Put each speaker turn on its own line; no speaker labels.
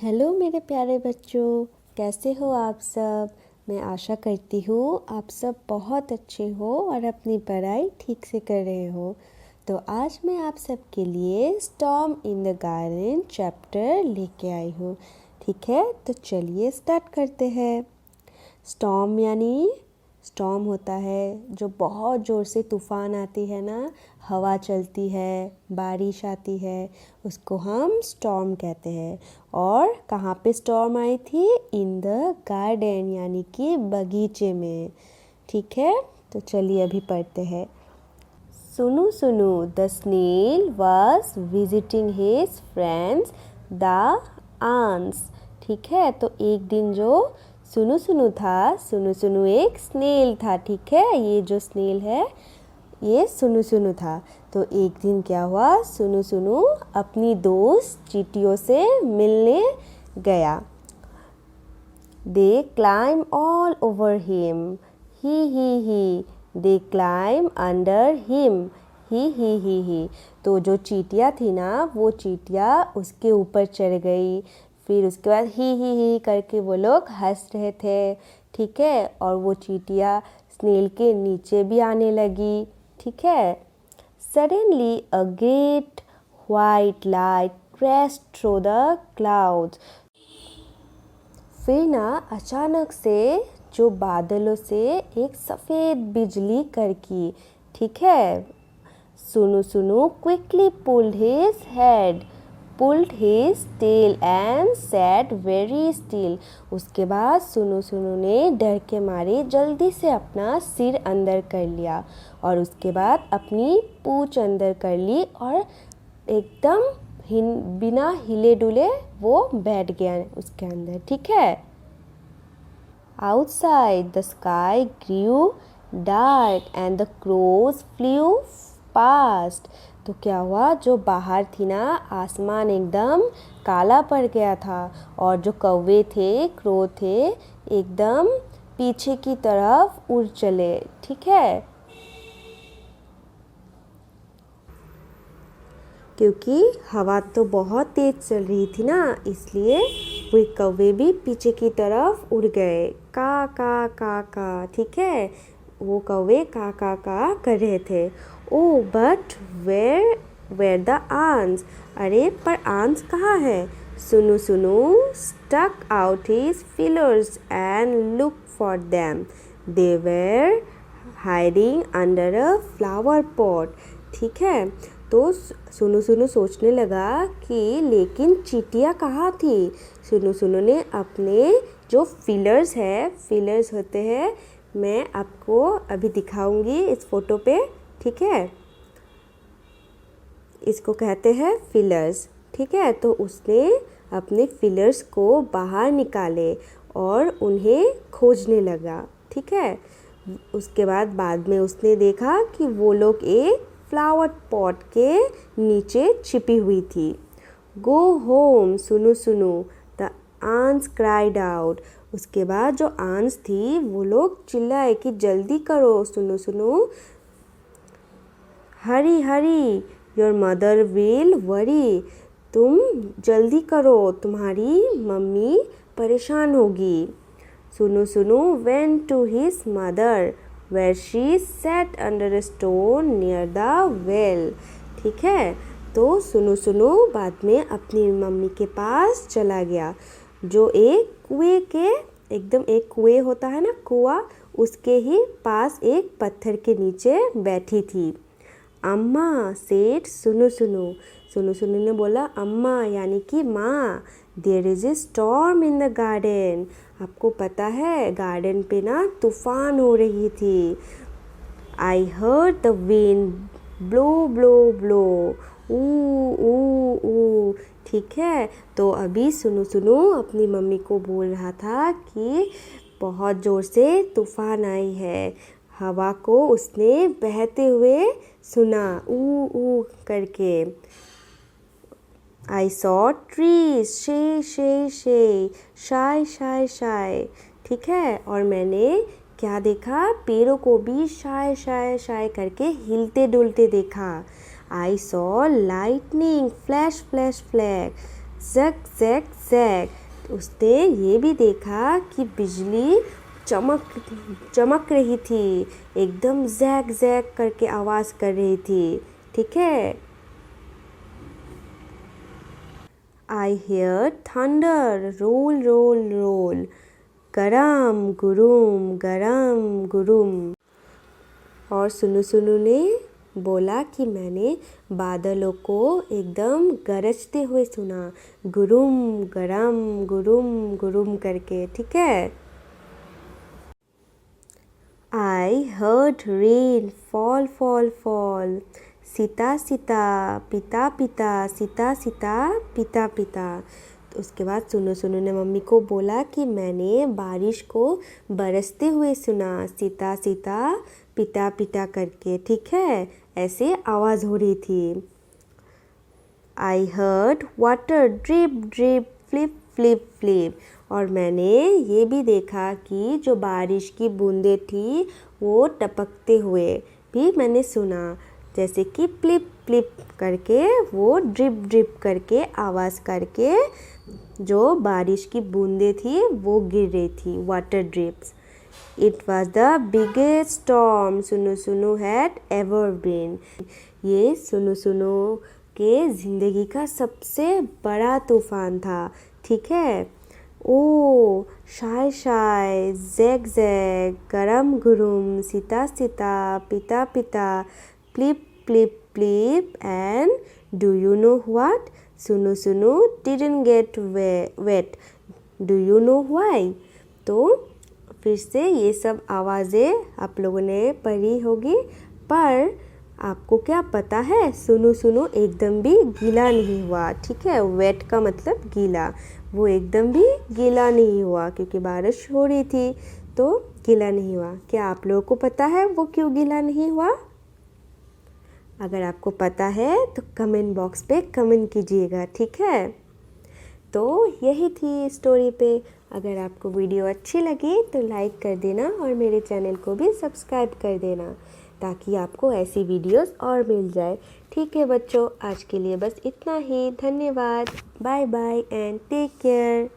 Hello मेरे प्यारे बच्चों, कैसे हो आप सब। मैं आशा करती हूँ आप सब बहुत अच्छे हो और अपनी पढ़ाई ठीक से कर रहे हो। तो आज मैं आप सबके लिए storm in the garden chapter लेके आई हूँ। ठीक है, तो चलिए स्टार्ट करते हैं। स्टॉर्म होता है जो बहुत ज़ोर से तूफ़ान आती है ना, हवा चलती है, बारिश आती है, उसको हम स्टॉर्म कहते हैं। और कहाँ पे स्टॉर्म आई थी? इन द गार्डन, यानी कि बगीचे में। ठीक है, तो चलिए अभी पढ़ते हैं। Sunu Sunu, the snail was visiting his friends the ants. ठीक है, तो एक दिन जो सुनु सुनु था, सुनु सुनु एक स्नेल था। ठीक है, ये जो स्नेल है ये सुनु सुनु था। तो एक दिन क्या हुआ, सुनु सुनु अपनी दोस्त चींटियों से मिलने गया। दे क्लाइम ऑल ओवर हिम, ही दे क्लाइम अंडर हिम, ही। तो जो चींटियाँ थी ना, वो चींटियाँ उसके ऊपर चढ़ गई। फिर उसके बाद ही करके वो लोग हंस रहे थे। ठीक है, और वो चींटियाँ स्नेल के नीचे भी आने लगी। ठीक है, suddenly a great white light crashed through the clouds. फिर ना अचानक से जो बादलों से एक सफ़ेद बिजली कड़की। ठीक है, Sunu Sunu quickly pulled his tail and sat very still. उसके बाद सुनु सुनु ने डर के मारे जल्दी से अपना सिर अंदर कर लिया और उसके बाद अपनी पूंछ अंदर कर ली और एकदम बिना हिले डुले वो बैठ गया उसके अंदर। ठीक है, outside the sky grew dark and the crows flew past. तो क्या हुआ, जो बाहर थी ना, आसमान एकदम काला पड़ गया था और जो कौवे थे, क्रो थे, एकदम पीछे की तरफ उड़ चले। ठीक है, क्योंकि हवा तो बहुत तेज चल रही थी ना, इसलिए वो कौवे भी पीछे की तरफ उड़ गए। का। ठीक है, वो कौवे का कर रहे थे। Oh but where the ants. अरे पर आंट्स कहाँ है? Sunu Sunu stuck out his feelers and looked for them. They were hiding under a flower pot. ठीक है, तो सुनु सुनु सोचने लगा कि लेकिन चींटियाँ कहाँ थी। सुनु सुनु ने अपने जो फिलर्स होते हैं, मैं आपको अभी दिखाऊंगी इस फोटो पे। ठीक है, इसको कहते हैं फिलर्स। ठीक है, तो उसने अपने फिलर्स को बाहर निकाले और उन्हें खोजने लगा। ठीक है, उसके बाद में उसने देखा कि वो लोग एक फ्लावर पॉट के नीचे छिपी हुई थी। गो होम सुनु Sunu, the ants cried out. उसके बाद जो आंट्स थी वो लोग चिल्लाए कि जल्दी करो Sunu Sunu, hurry your mother will worry. तुम जल्दी करो, तुम्हारी मम्मी परेशान होगी। Sunu Sunu went to his mother where she sat under a stone near the well. ठीक है, तो सुनु सुनु बाद में अपनी मम्मी के पास चला गया, जो एक कुएं के एकदम, एक कुएं होता है ना, कुआं, उसके ही पास एक पत्थर के नीचे बैठी थी। अम्मा सेठ सुनु सुनु ने बोला अम्मा यानी कि माँ, there is a storm in the garden. आपको पता है गार्डन पे ना तूफान हो रही थी। I heard the wind blow ऊ। ठीक है, तो अभी सुनु सुनु अपनी मम्मी को बोल रहा था कि बहुत ज़ोर से तूफान आई है। हवा को उसने बहते हुए सुना, ऊ करके। I saw trees शाय। ठीक है, और मैंने क्या देखा, पेड़ों को भी शाय करके हिलते डुलते देखा। I saw lightning फ्लैश जग जग जग। उसने ये भी देखा कि बिजली चमक रही थी, एकदम जैग जैग करके आवाज़ कर रही थी। ठीक है। I hear thunder, roll, roll, roll. गरम गुरुम। और सुनु सुनु ने बोला कि मैंने बादलों को एकदम गरजते हुए सुना, गुरुम गरम गुरुम गुरुम करके। ठीक है। I heard rain fall, fall, fall. Sita Sita पिता पिता सीता सीता पिता पिता। तो उसके बाद सुनु सुनु ने मम्मी को बोला कि मैंने बारिश को बरसते हुए सुना, सीता सीता पिता पिता करके। ठीक है, ऐसे आवाज़ हो रही थी। I heard water drip drip flip flip flip. और मैंने ये भी देखा कि जो बारिश की बूंदें थी वो टपकते हुए भी मैंने सुना, जैसे कि प्लिप प्लिप करके वो ड्रिप ड्रिप करके आवाज़ करके जो बारिश की बूंदें थी वो गिर रही थी, water drips. It was the biggest storm सुनु सुनु हैड एवर बीन। ये सुनु सुनु के ज़िंदगी का सबसे बड़ा तूफान था। ठीक है। ओ शाय शाय जैग जैग गरम गुरुम सीता सीता पिता पिता प्लिप प्लिप प्लिप and do you know what? सुनु सुनु didn't get wet. Do you know why? तो फिर से ये सब आवाज़ें आप लोगों ने पढ़ी होगी, पर आपको क्या पता है, सुनु सुनु एकदम भी गीला नहीं हुआ। ठीक है, वेट का मतलब गीला। वो एकदम भी गीला नहीं हुआ क्योंकि बारिश हो रही थी, तो गीला नहीं हुआ। क्या आप लोगों को पता है वो क्यों गीला नहीं हुआ? अगर आपको पता है तो कमेंट बॉक्स पे कमेंट कीजिएगा। ठीक है। तो यही थी स्टोरी पे। अगर आपको वीडियो अच्छी लगी तो लाइक कर देना और मेरे चैनल को भी सब्सक्राइब कर देना ताकि आपको ऐसी वीडियोस और मिल जाए। ठीक है बच्चों, आज के लिए बस इतना ही। धन्यवाद। Bye bye and take care.